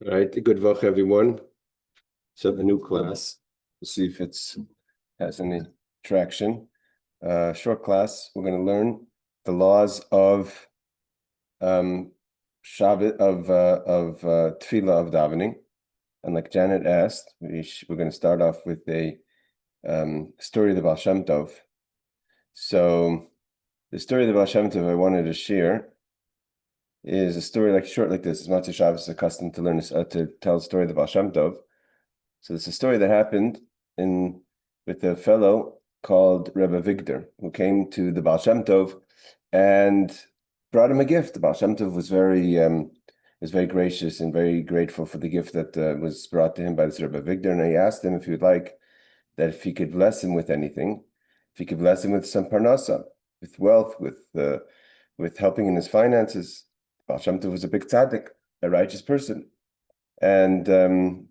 All right, good vach, everyone. So the new class, we'll see if it's has any traction. Short class, we're going to learn the laws of Shabbat of tefilah of davening, and like Janet asked, we're going to start off with a story of the Baal Shem Tov. So the story of the Baal Shem Tov I wanted to share is a story short like this. Motzaei Shabbos is accustomed to learn to tell a story of the Baal Shem Tov. So it's a story that happened with a fellow called Rebbe Vigdor, who came to the Baal Shem Tov and brought him a gift. The Baal Shem Tov was very gracious and very grateful for the gift that was brought to him by this Rebbe Vigdor, and he asked him if he would like that if he could bless him with anything, if he could bless him with some parnasa, with wealth, with helping in his finances. Baal Shem Tov was a big tzaddik, a righteous person. And the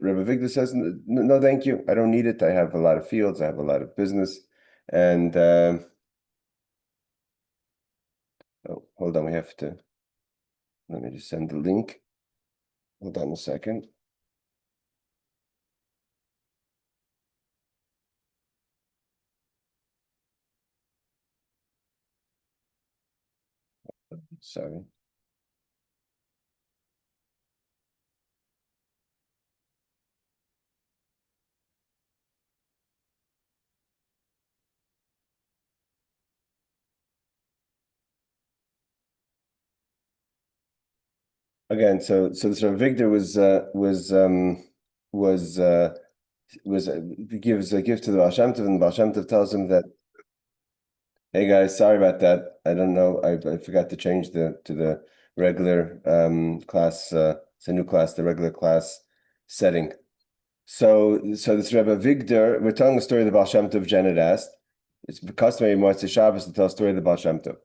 Rebbe Vigdor says, no, thank you. I don't need it. I have a lot of fields. I have a lot of business. And hold on. Let me just send the link. Hold on a second. Sorry. Again, so this Rebbe Vigdor gives a gift to the Baal Shem Tov, and the Baal Shem Tov tells him that, hey guys, sorry about that. I don't know. I forgot to change to the regular class. It's a new class, the regular class setting. So this Rebbe Vigdor, we're telling the story of the Baal Shem Tov. Janet asked. It's customary in Motzaei Shabbos to tell a story of the Baal Shem Tov.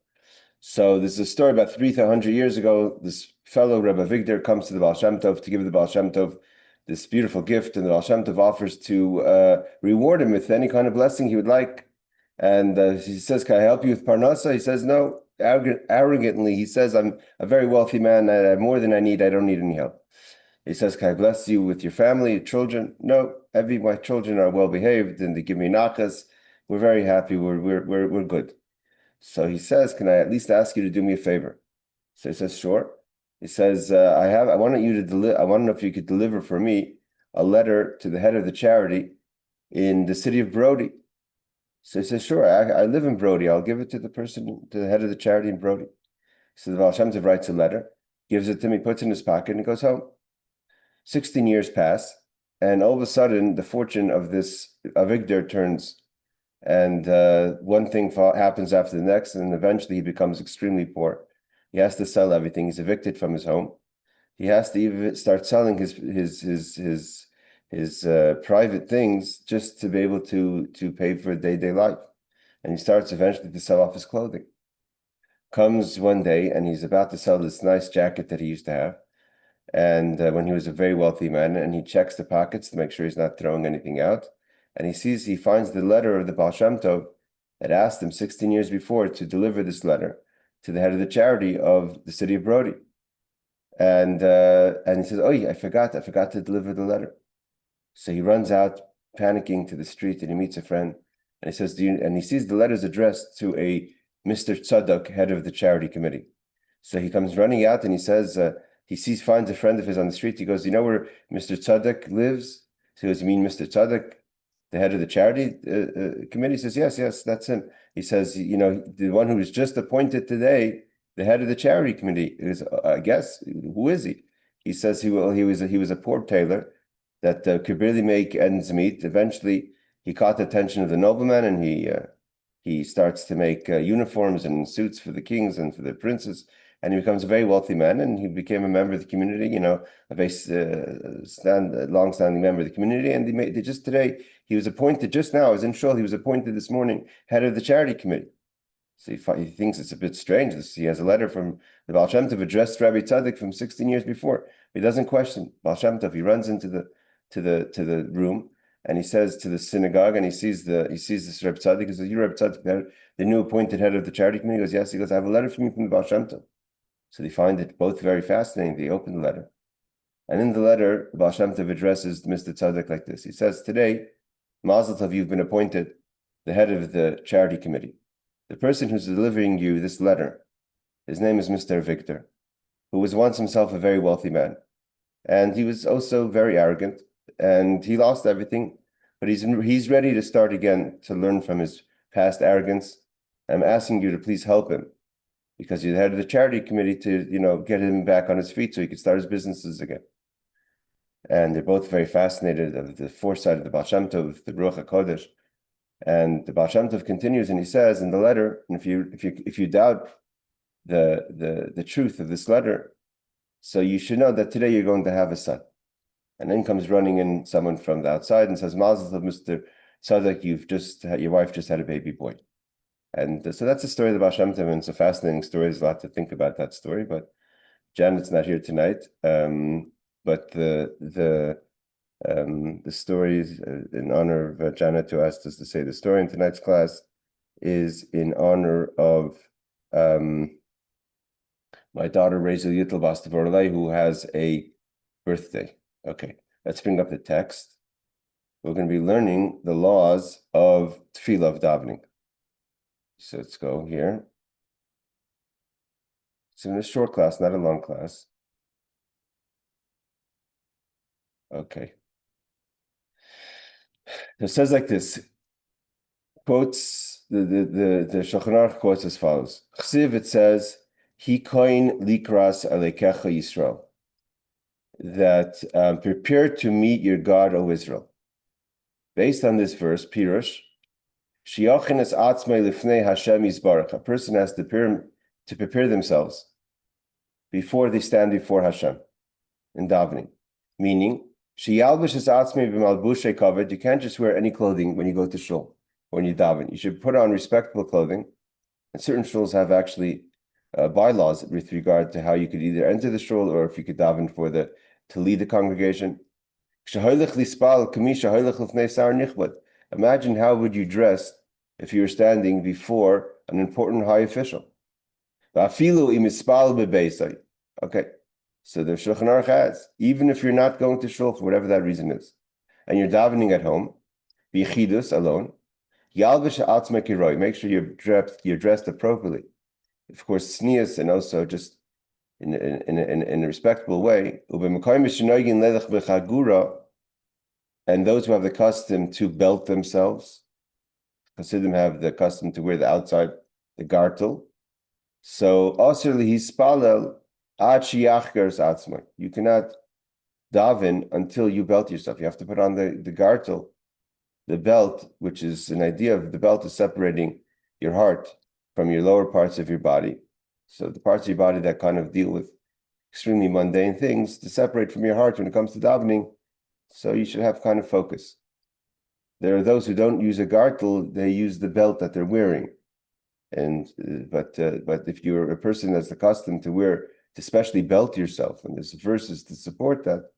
So this is a story about 300 years ago. This fellow Rebbe Vigdor comes to the Baal Shem Tov to give the Baal Shem Tov this beautiful gift, and the Baal Shem Tov offers to reward him with any kind of blessing he would like. And he says, can I help you with parnasa? He says, no. Arrogantly, he says, I'm a very wealthy man. I have more than I need. I don't need any help. He says, can I bless you with your family, your children? No, my children are well behaved and they give me nachas. We're very happy. We're good. So he says, can I at least ask you to do me a favor? So he says, sure. He says, I want to know if you could deliver for me a letter to the head of the charity in the city of Brody. So he says, sure, I live in Brody. I'll give it to the head of the charity in Brody. So the Baal Shem Tov writes a letter, gives it to him, puts it in his pocket, and he goes home. 16 years pass, and all of a sudden, the fortune of this Avigdor turns, and one thing happens after the next, and eventually he becomes extremely poor. He has to sell everything. He's evicted from his home. He has to even start selling his private things just to be able to pay for day-to-day life. And he starts eventually to sell off his clothing. Comes one day and he's about to sell this nice jacket that he used to have. And when he was a very wealthy man, and he checks the pockets to make sure he's not throwing anything out. And he finds the letter of the Baal Shem Tov that asked him 16 years before to deliver this letter to the head of the charity of the city of Brody. And he says, oh yeah, I forgot to deliver the letter. So he runs out panicking to the street, and he meets a friend, and he says, and he sees the letters addressed to a Mr. Tzadok, head of the charity committee. So he comes running out, and he says, finds a friend of his on the street. He goes, you know where Mr. Tzadok lives? So he goes, you mean Mr. Tzadok, the head of the charity committee? He says, yes, that's him. He says, the one who was just appointed today, the head of the charity committee. He goes, I guess, who is he? He says he was a poor tailor that could barely make ends meet. Eventually, he caught the attention of the nobleman, and he starts to make uniforms and suits for the kings and for the princes, and he becomes a very wealthy man, and he became a member of the community, a very long-standing member of the community, and he was appointed just now, I was in Shul, he was appointed this morning, head of the charity committee. So he thinks it's a bit strange. He has a letter from the Baal Shem Tov addressed to Rabbi Tzaddik from 16 years before. He doesn't question Baal Shem Tov. He runs into the room, and he says to the synagogue, and he sees this Reb Tzaddik. He says, "You Reb Tzaddik, the new appointed head of the charity committee?" He goes, "Yes." He goes, "I have a letter from you from the Baal Shem Tov." So they find it both very fascinating. They open the letter, And in the letter, Baal Shem Tov addresses Mr. Tzaddik like this. He says, today, Mazel Tov, you've been appointed the head of the charity committee. The person who's delivering you this letter, his name is Mr. Victor, who was once himself a very wealthy man. And he was also very arrogant, and he lost everything, but he's ready to start again to learn from his past arrogance. I'm asking you to please help him, because you're the head of the charity committee, to get him back on his feet so he could start his businesses again. And they're both very fascinated of the foresight of the Baal Shem Tov, the Ruach HaKodesh. And the Baal Shem Tov continues, and he says in the letter, and if you doubt the truth of this letter, so you should know that today you're going to have a son. And then comes running in someone from the outside and says, Mazel Tov, Mr. Tzaddik, your wife just had a baby boy. And so that's the story of the Baal Shem Tov, and it's a fascinating story. There's a lot to think about that story, but Janet's not here tonight. But the story is in honor of Janet, who asked us to say the story in tonight's class, is in honor of my daughter Rachel Yitl Bastavorlei, who has a birthday. Okay, let's bring up the text. We're going to be learning the laws of tefilah, of davening. So let's go here. It's in a short class, not a long class. Okay. It says like this. Quotes the Shulchan Aruch quotes as follows. Chsiv, it says, Hi koin likras alekecha Yisrael, that prepare to meet your God, O Israel. Based on this verse, Pirush, Shiachines atzmei lifnei Hashem Yisbarach. A person has to prepare themselves before they stand before Hashem in davening. Meaning, Sheyalbish es atzmei b'malbushei kavod. You can't just wear any clothing when you go to shul or when you daven. You should put on respectable clothing. And certain shuls have actually bylaws with regard to how you could either enter the shul or if you could daven to lead the congregation. Imagine how would you dress if you were standing before an important high official. Okay, so the Shulchan Aruch has, even if you're not going to shul for whatever that reason is, and you're davening at home, b'yichidus, alone, make sure you're dressed appropriately. Of course, tznius, and also just in a respectable way. And those who have the custom to belt themselves, consider them have the custom to wear the outside, the gartel. So, you cannot daven until you belt yourself. You have to put on the gartel, the belt, which is an idea of the belt is separating your heart from your lower parts of your body. So the parts of your body that kind of deal with extremely mundane things to separate from your heart when it comes to davening. So you should have kind of focus. There are those who don't use a gartel, they use the belt that they're wearing. But if you're a person that's accustomed to especially belt yourself, and there's verses to support that,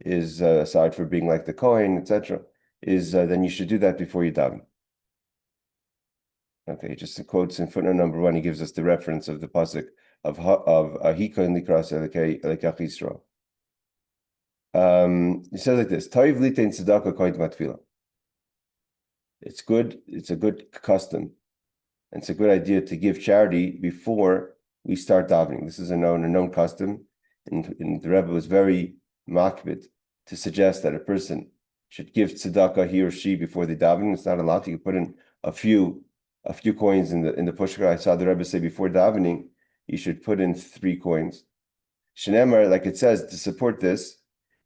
is aside for being like the Kohen, etc., then you should do that before you daven. Okay, just the quotes in footnote number 1. He gives us the reference of the pasuk of Ahikoin Likras Elekach Yisrael. He says like this: Toiv litein tzedakah koin matfilah. It's good. It's a good custom. And it's a good idea to give charity before we start davening. This is a known custom, and the Rebbe was very makbid to suggest that a person should give tzedakah, he or she, before they daven. It's not a lot. You can put in a few coins in the pushka. I saw the Rebbe say before davening, you should put in 3 coins. Shenemar, like it says, to support this,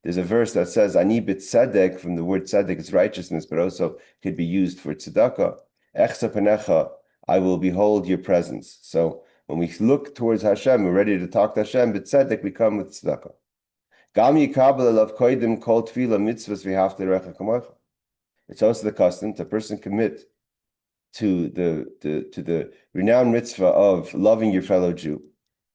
there's a verse that says, Ani bit tzedek, from the word tzedek, it's righteousness, but also could be used for tzedakah. Echsa panecha, I will behold your presence. So when we look towards Hashem, we're ready to talk to Hashem, but tzedek, we come with tzedakah. Gam yikabel elav koidim kol tefilah mitzvahs v'hafta recha kamocha. It's also the custom to a person commit to the renowned mitzvah of loving your fellow Jew.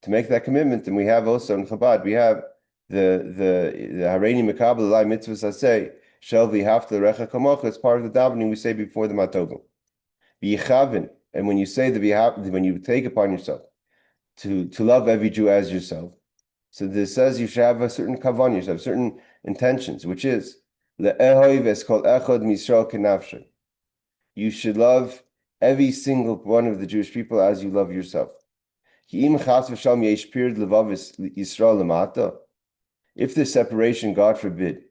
To make that commitment, and we have also in Chabad, we have the Hareini Mekabel Elai mitzvahs asay shel v'hafta recha kamocha. It's part of the davening we say before the matogim. V'yichavin, and when you say when you take upon yourself to love every Jew as yourself, So this says you should have a certain kavan, you should have certain intentions, which is le'ehoiv es kol echad misrael kenafshe. You should love every single one of the Jewish people as you love yourself. If there's separation, God forbid,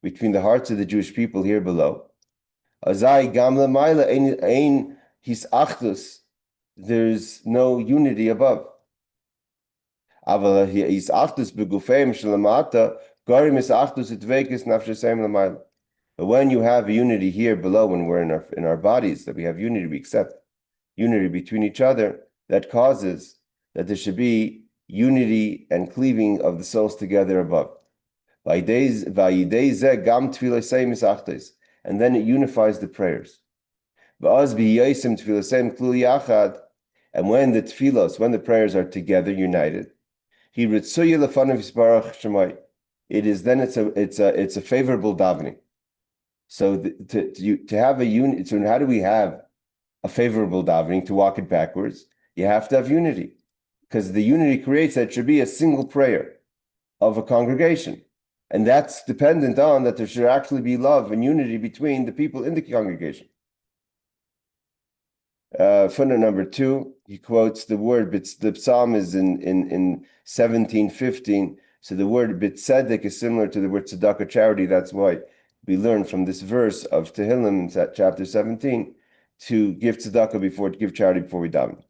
between the hearts of the Jewish people here below, there's no unity above. But when you have unity here below, when we're in our bodies, that we have unity, we accept unity between each other, that causes that there should be unity and cleaving of the souls together above. And then it unifies the prayers. And when the tefillos, when the prayers are together, united, it is then it's a favorable davening. So to have a unit, so how do we have a favorable davening? To walk it backwards, you have to have unity, because the unity creates that it should be a single prayer of a congregation, and that's dependent on that there should actually be love and unity between the people in the congregation. Footnote number 2, he quotes the word, the psalm is in 17:15, so the word bitzedek is similar to the word tzedakah, charity. That's why we learn from this verse of Tehillim, chapter 17, to give tzedakah give charity before we daven.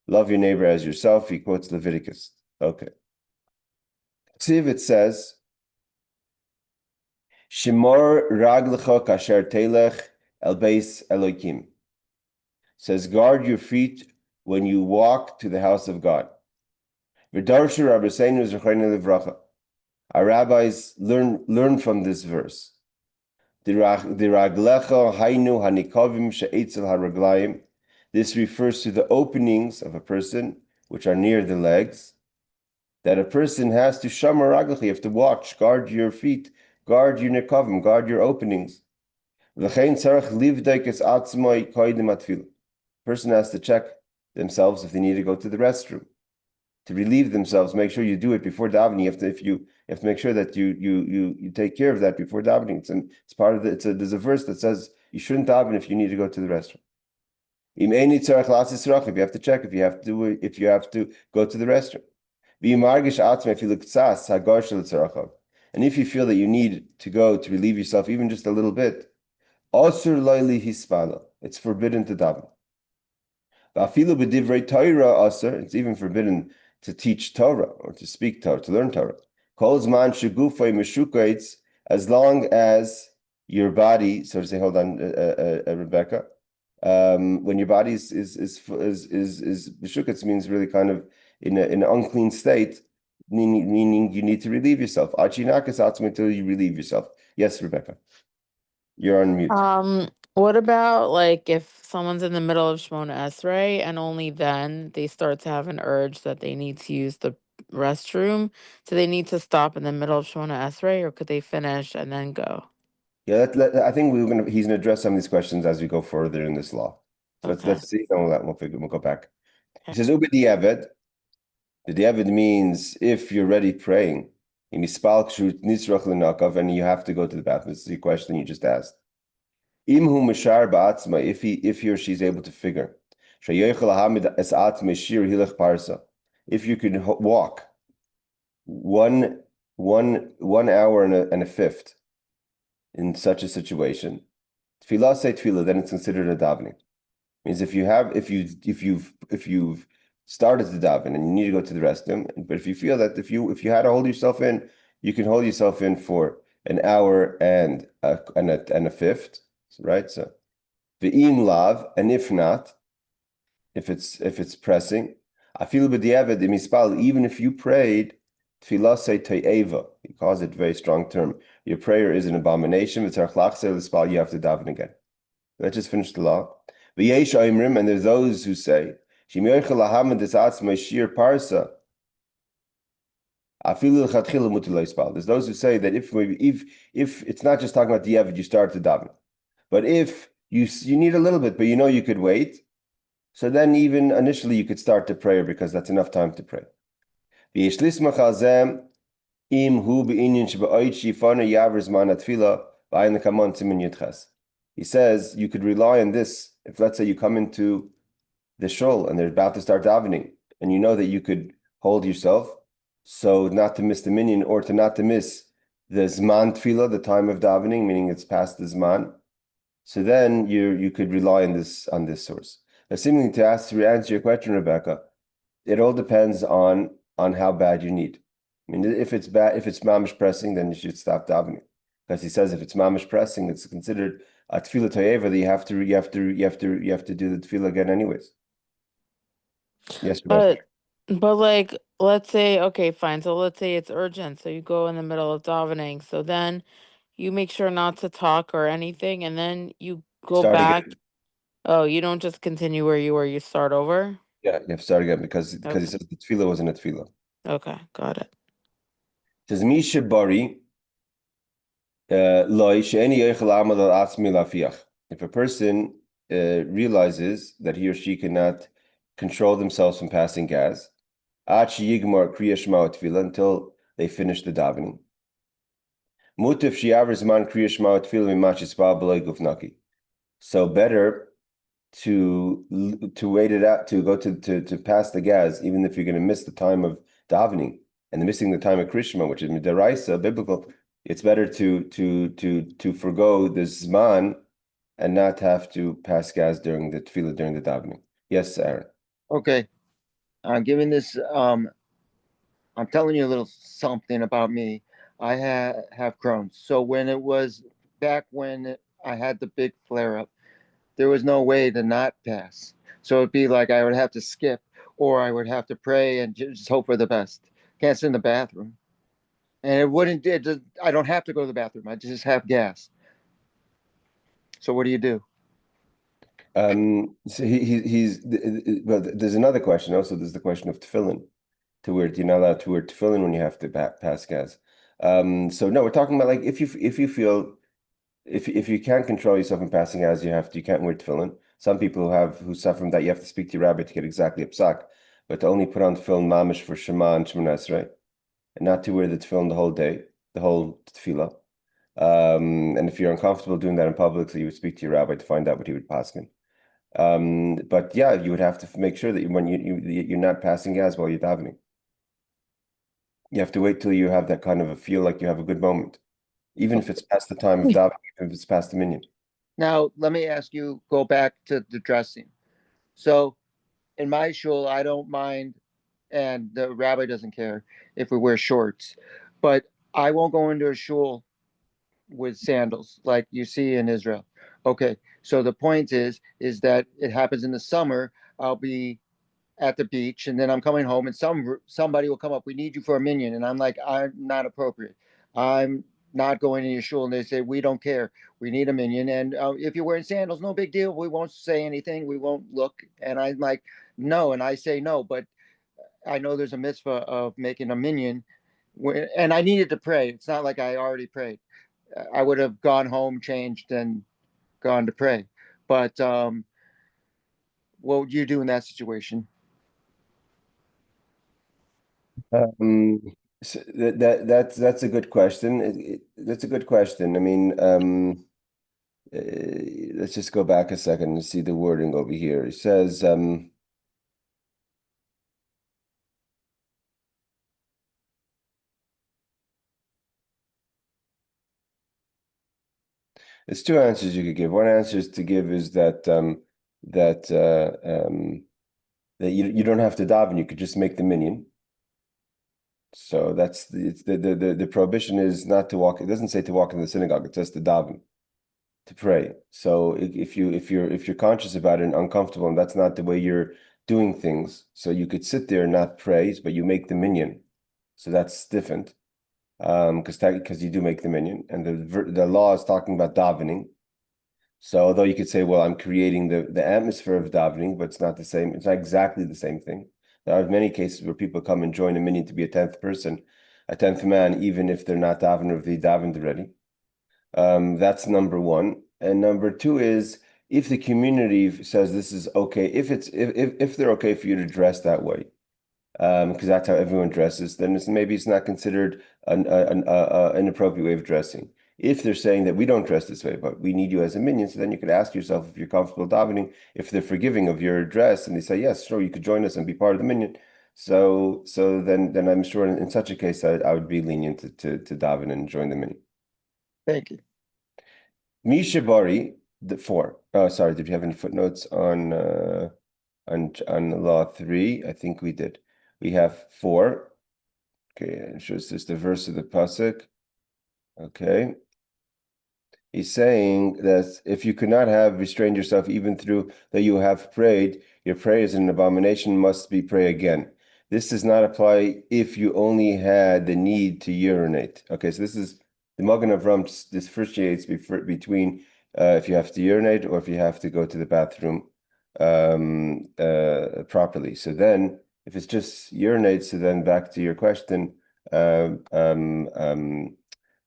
Love your neighbor as yourself. He quotes Leviticus. Okay. Ksiv, it says, Shemor raglecha kasher telech el beis Elokim. Says, guard your feet when you walk to the house of God. Our rabbis learn from this verse. This refers to the openings of a person, which are near the legs, that a person has to shamar raglech. You have to watch, guard your feet, guard your nekavim, guard your openings. Person has to check themselves if they need to go to the restroom, to relieve themselves. Make sure you do it before davening. You have to make sure that you take care of that before davening. It's part of there's a verse that says you shouldn't daven if you need to go to the restroom. If you have to check if you have to go to the restroom. And if you feel that you need to go to relieve yourself even just a little bit, it's forbidden to daven. It's even forbidden to teach Torah or to speak Torah, to learn Torah. As long as your body, so to say, hold on, Rebecca, when your body is meshukatz, means really kind of in an unclean state, meaning you need to relieve yourself. Until you relieve yourself. Yes, Rebecca, you're on mute. What about like if someone's in the middle of Shmona Esrei and only then they start to have an urge that they need to use the restroom? Do they need to stop in the middle of Shmona Esrei, or could they finish and then go? Yeah, I think he's gonna address some of these questions as we go further in this law. So Okay. let's see. We'll go back. He Okay. says ubediavad. Bediavad means if you're ready praying, and you have to go to the bathroom. This is the question you just asked. If he or she's able to figure, if you can walk 1 hour and a fifth in such a situation, tefilah say tefilah, then it's considered a davening. Means if you've started to daven and you need to go to the restroom, but if you feel that if you had to hold yourself in, you can hold yourself in for an hour and a fifth, right? So ve'im lav, and if not, if it's pressing, afilu b'diavad imispal, even if you prayed tefilah say te'eva, he calls it a very strong term. Your prayer is an abomination. You have to daven again. Let's just finish the law. And there's those who say, there's those who say that if it's not just talking about the Evid, you start to daven, but if you need a little bit, but you could wait, so then even initially you could start to prayer because that's enough time to pray. V'yeshlis machazem im hu be'inyan sheba'oid shifana yaver zman atfila v'ayin lekamon simin yudches. He says you could rely on this. If let's say you come into the shul and they're about to start davening, and you know that you could hold yourself, so not to miss the minyan or to not to miss the zman tefilah, the time of davening, meaning it's past the zman. So then you could rely on this source. Now, seemingly to answer your question, Rebecca, it all depends on how bad you need. I mean, if it's bad, if it's mamish pressing, then you should stop davening, because he says if it's mamish pressing, it's considered a tefilah to'eva that you have to do the tefilah again anyways. Yes, Rebecca. But like, let's say, okay, fine. So let's say it's urgent. So you go in the middle of davening. So then you make sure not to talk or anything, and then you go Start back. again. Oh, you don't just continue where you were. You start over. Yeah, you have to start again because he Okay. says the tefilah wasn't a tefilah. Okay, got it. It says Misha Bari loy she'eni yochel amal al atzmi lafiach. If a person realizes that he or she cannot control themselves from passing gas, ad sheyigmar kriya shema tefilah, until they finish the davening. Mutif she'aver zman kriya shema tefilah mimach yispal b'loy gufnaki. So better to wait it out, to go to pass the gas, even if you're going to miss the time of davening and missing the time of Krishma, which is midaraisa, biblical. It's better to forgo the zman and not have to pass gas during the tefilah, during the davening. Yes, Aaron. Okay, I'm giving this. I'm telling you a little something about me. I have Crohn's. So when it was back when I had the big flare up, there was no way to not pass. So it'd be like I would have to skip, or I would have to pray and just hope for the best. Can't sit in the bathroom, and it wouldn't. I don't have to go to the bathroom. I just have gas. So what do you do? So he's well. There's another question also. There's the question of tefillin. To wear, you're not allowed to wear tefillin when you have to pass gas. So no, we're talking about like if you feel if you can't control yourself in passing gas, you can't wear tefillin. Some people who suffer from that, you have to speak to your rabbi to get exactly a psak, but to only put on tefillin mamish for Shema and Shemoneh Esrei, and not to wear the tefillin the whole day, the whole tefillah. And if you're uncomfortable doing that in public, so you would speak to your rabbi to find out what he would paskin. But yeah, you would have to make sure that when you're not passing gas while you're davening. You have to wait till you have that kind of a feel like you have a good moment, even if it's past the time of davening, even if it's past the minyan. Now let me ask you. Go back to the dressing. So in my shul, I don't mind, and the rabbi doesn't care if we wear shorts, but I won't go into a shul with sandals like you see in Israel. Okay, so the point is that it happens in the summer. I'll be at the beach, and then I'm coming home, and somebody will come up. We need you for a minyan, and I'm like, I'm not appropriate. I'm not going to your shul, and they say we don't care. We need a minyan, and if you're wearing sandals, no big deal. We won't say anything. We won't look. And I'm like, no, and I say no, but I know there's a mitzvah of making a minyan, and I needed to pray. It's not like I already prayed. I would have gone home, changed, and gone to pray. But what would you do in that situation? Um, so that's a good question. That's a good question. I mean, let's just go back a second and see the wording over here. It says, there's two answers you could give. One answer is to give is that that that you don't have to daven. You could just make the minyan. So that's the prohibition is not to walk. It doesn't say to walk in the synagogue. It says to daven, to pray. So if you're conscious about it and uncomfortable, and that's not the way you're doing things, so you could sit there and not pray, but you make the minyan. So that's different, because you do make the minyan, and the law is talking about davening. So although you could say, well, I'm creating the atmosphere of davening, but it's not the same. It's not exactly the same thing. There are many cases where people come and join a minyan to be a 10th person, a 10th man, even if they're not davening or if they davened already. That's number one. And number two is if the community says this is okay, if they're okay for you to dress that way, because that's how everyone dresses, then maybe it's not considered an inappropriate way of dressing. If they're saying that we don't dress this way, but we need you as a minyan, so then you could ask yourself if you're comfortable davening, if they're forgiving of your dress, and they say, yes, sure, you could join us and be part of the minyan. So then I'm sure in such a case, I would be lenient to daven and join the minyan. Thank you. Misha Bari, the 4. Oh, sorry, did you have any footnotes on law 3? I think we did. We have 4. Okay, it shows this the verse of the pasuk. Okay. He's saying that if you could not have restrained yourself even through that you have prayed, your prayer is an abomination, must be pray again. This does not apply if you only had the need to urinate. Okay, so this is the Magen Avram differentiates between if you have to urinate or if you have to go to the bathroom properly. So then, if it's just urinate, so then back to your question,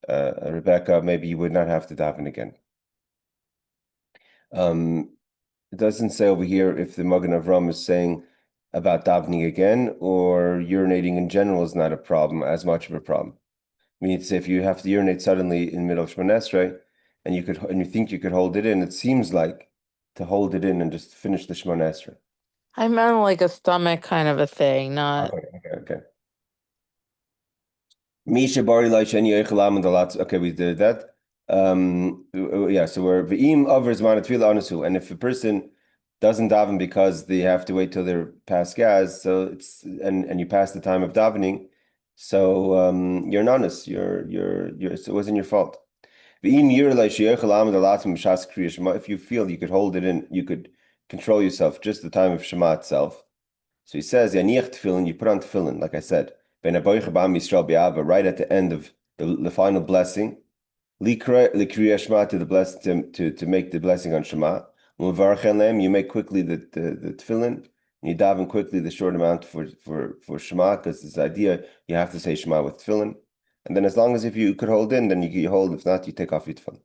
Rebecca, maybe you would not have to daven again. It doesn't say over here if the Magen Avram is saying about davening again or urinating in general is not a problem, as much of a problem. I mean, say if you have to urinate suddenly in the middle of Shemona Esrei and you think you could hold it in, it seems like to hold it in and just finish the Shemona Esrei. I meant like a stomach kind of a thing, not. Okay. Misha Bari Laishen Yechalam and the lots. Okay, we did that. Yeah, so we're V'im over Zman tefilah anasu, and if a person doesn't daven because they have to wait till they're past gas, so it's and you pass the time of davening, so you're an honest. It wasn't your fault. V'im yir Laishen and the lots Mishas Kriya Shema. If you feel you could hold it in, you could control yourself just the time of Shema itself. So he says, Yaniach tefillin, you put on tefillin, like I said, right at the end of the final blessing, Likriya Shema to the blessing to make the blessing on Shema. You make quickly the tefillin, and you daven quickly the short amount for Shema, because this idea you have to say Shema with tefillin. And then as long as if you could hold in, then you hold. If not, you take off your tefillin.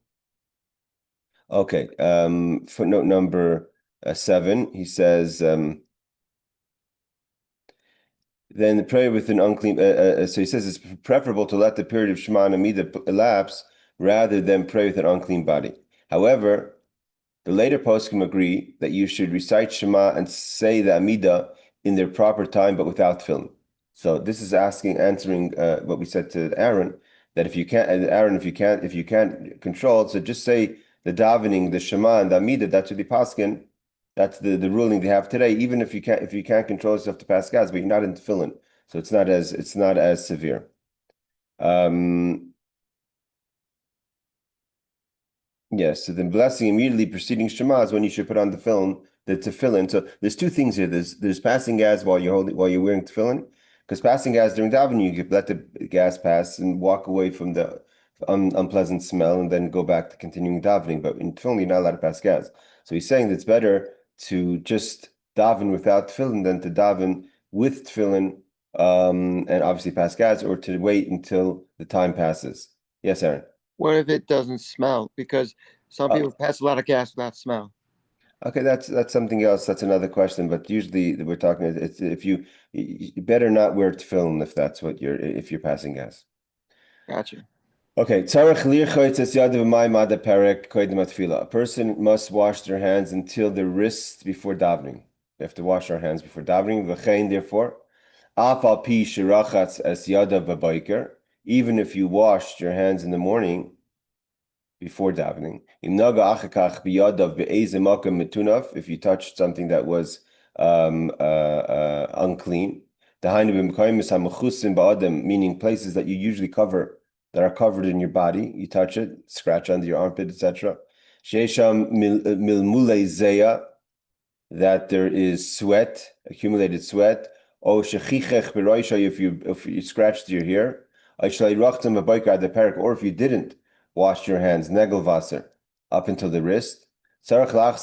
Okay, footnote number 7, he says, then the prayer with an unclean, so he says it's preferable to let the period of Shema and Amidah elapse rather than pray with an unclean body. However, the later poskim agree that you should recite Shema and say the Amidah in their proper time, but without tefillin. So this is answering what we said to Aaron, that if you can't control it, so just say the davening, the Shema and the Amidah. That's what the paskin. That's the ruling they have today. Even if you can't control yourself to pass gas, but you're not in tefillin, so it's not as severe. Yes. So the blessing immediately preceding Shema is when you should put on the tefillin. So there's two things here. There's passing gas while you're wearing tefillin, because passing gas during davening, you could let the gas pass and walk away from the unpleasant smell and then go back to continuing davening. But in tefillin, you're not allowed to pass gas. So he's saying that it's better to just daven without tefillin than to daven with tefillin and obviously pass gas, or to wait until the time passes. Yes, Aaron. What if it doesn't smell? Because some people pass a lot of gas without smell. Okay, that's something else. That's another question. But usually we're talking. It's if you better not wear tefillin if that's what if you're passing gas. Gotcha. Okay, a person must wash their hands until the wrist before davening. We have to wash our hands before davening. Therefore, even if you washed your hands in the morning before davening, if you touched something that was unclean, meaning places that you usually cover, that are covered in your body, you touch it, scratch under your armpit, etc. That there is sweat, accumulated sweat. If you scratched your hair, or if you didn't wash your hands, negelvasser, up until the wrist. You have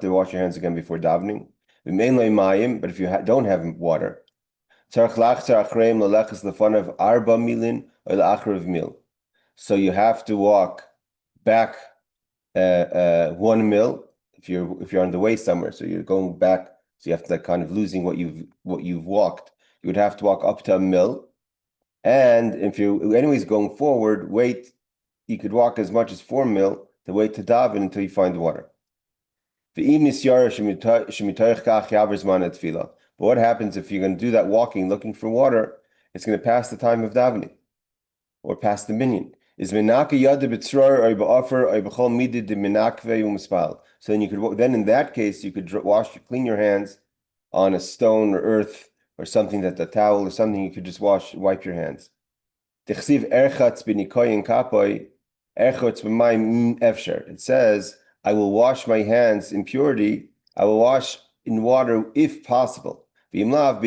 to wash your hands again before davening. But if you don't have water, so you have to walk back 1 mil if you're on the way somewhere. So you're going back So you have to like kind of losing what you've walked. You would have to walk up to a mill. And if you anyways going forward, wait, you could walk as much as 4 mil to wait to daven until you find water. But what happens if you're going to do that walking, looking for water? It's going to pass the time of davening or pass the minyan. So then you could then in that case you could clean your hands on a stone or earth or something that a towel or something you could just wipe your hands. It says, I will wash my hands in purity. I will wash in water if possible. If not,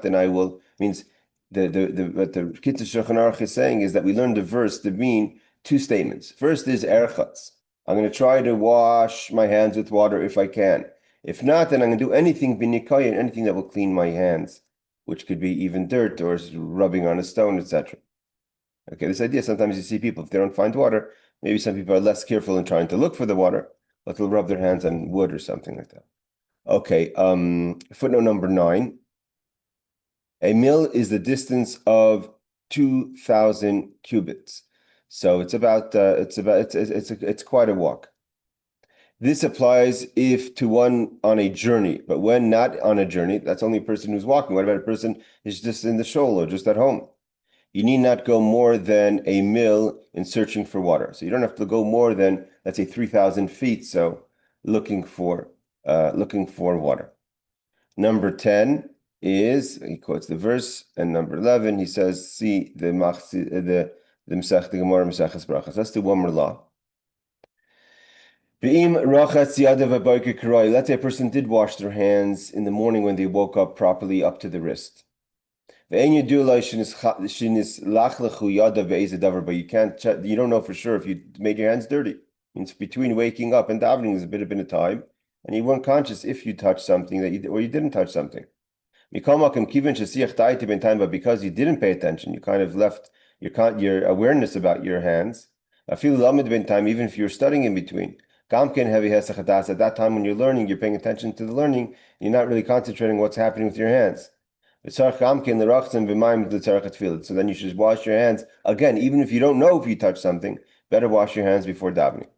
then I will. Means what the Kitzur Shulchan Aruch is saying is that we learned the verse to mean two statements. First is erchatz. I'm going to try to wash my hands with water if I can. If not, then I'm going to do anything binikoyin, anything that will clean my hands, which could be even dirt or rubbing on a stone, etc. Okay, this idea, sometimes you see people, if they don't find water, maybe some people are less careful in trying to look for the water, but they'll rub their hands on wood or something like that. Okay, footnote number 9. A mil is the distance of 2,000 cubits. So it's quite a walk. This applies if to one on a journey, but when not on a journey, that's only a person who's walking. What about a person who's just in the shul or just at home? You need not go more than a mil in searching for water. So you don't have to go more than, let's say, 3,000 feet. So looking for water. Number 10 is, he quotes the verse, and number 11, he says, see the Masech, the Gemara Maseches Brachas. Let's do one more law. Let's say a person did wash their hands in the morning when they woke up properly up to the wrist. But you can't check, you don't know for sure if you made your hands dirty. It means between waking up and davening is a bit of time, and you weren't conscious if you touched something or you didn't touch something. But because you didn't pay attention, you kind of left your awareness about your hands. Even if you're studying in between. At that time when you're learning, you're paying attention to the learning, you're not really concentrating on what's happening with your hands. So then you should wash your hands. Again, even if you don't know if you touch something, better wash your hands before davening.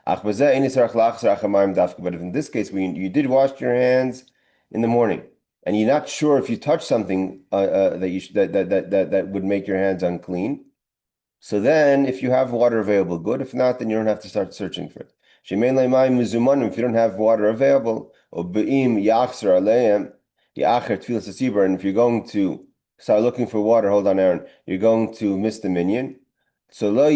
But if in this case, when you did wash your hands in the morning, and you're not sure if you touched something that would make your hands unclean, so then if you have water available, good. If not, then you don't have to start searching for it. If you don't have water available, and if you're going to start looking for water, hold on, Aaron, you're going to miss the minyan. So so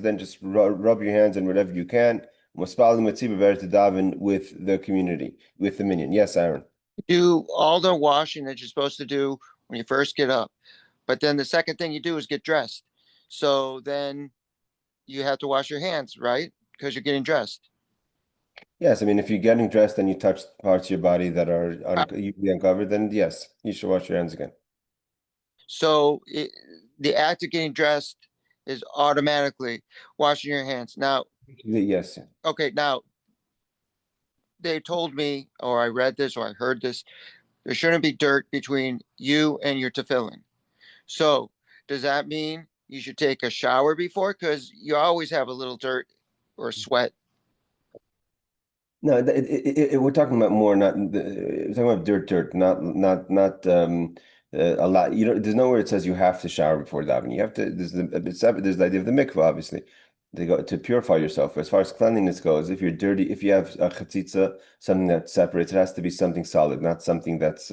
then just rub your hands and whatever you can. With the community, with the minyan. Yes, Aaron. Do all the washing that you're supposed to do when you first get up. But then the second thing you do is get dressed. So then you have to wash your hands, right? Because you're getting dressed. Yes, I mean, if you're getting dressed and you touch parts of your body that are usually uncovered, then yes, you should wash your hands again. So the act of getting dressed is automatically washing your hands. Now, yes. Okay, now they told me, or I read this, or I heard this, there shouldn't be dirt between you and your tefillin. So does that mean you should take a shower before? Because you always have a little dirt or sweat. No, we're talking about more, we're talking about dirt, not a lot. There's nowhere it says you have to shower before davening. You have to. There's the idea of the mikvah, obviously. They go to purify yourself. As far as cleanliness goes, if you're dirty, if you have a chatzitza, something that separates, it has to be something solid, not something that's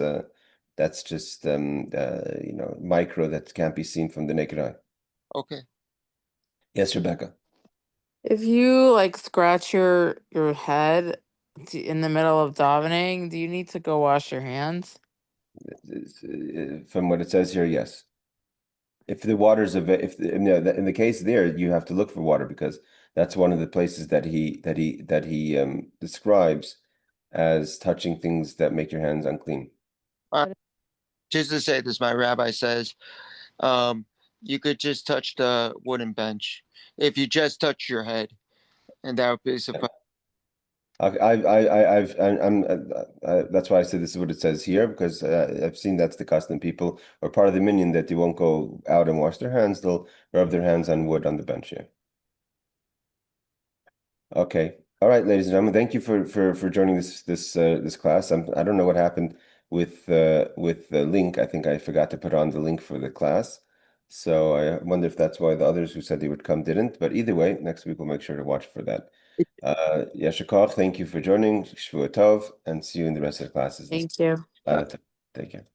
just micro that can't be seen from the naked eye. Okay. Yes, Rebecca. If you like scratch your head in the middle of davening, do you need to go wash your hands? From what it says here, yes. If the water's in the case there, you have to look for water because that's one of the places that he describes as touching things that make your hands unclean. Just to say this, my rabbi says, you could just touch the wooden bench if you just touch your head, and that would be suffice. That's why I said this is what it says here, because I've seen that's the custom. People or part of the minyan that they won't go out and wash their hands; they'll rub their hands on wood on the bench here. Okay, all right, ladies and gentlemen, thank you for joining this class. I don't know what happened with the link. I think I forgot to put on the link for the class, so I wonder if that's why the others who said they would come didn't. But either way, next week we'll make sure to watch for that. Yashikov, thank you for joining. Shvua Tov, and see you in the rest of the classes. Thank you. Take care.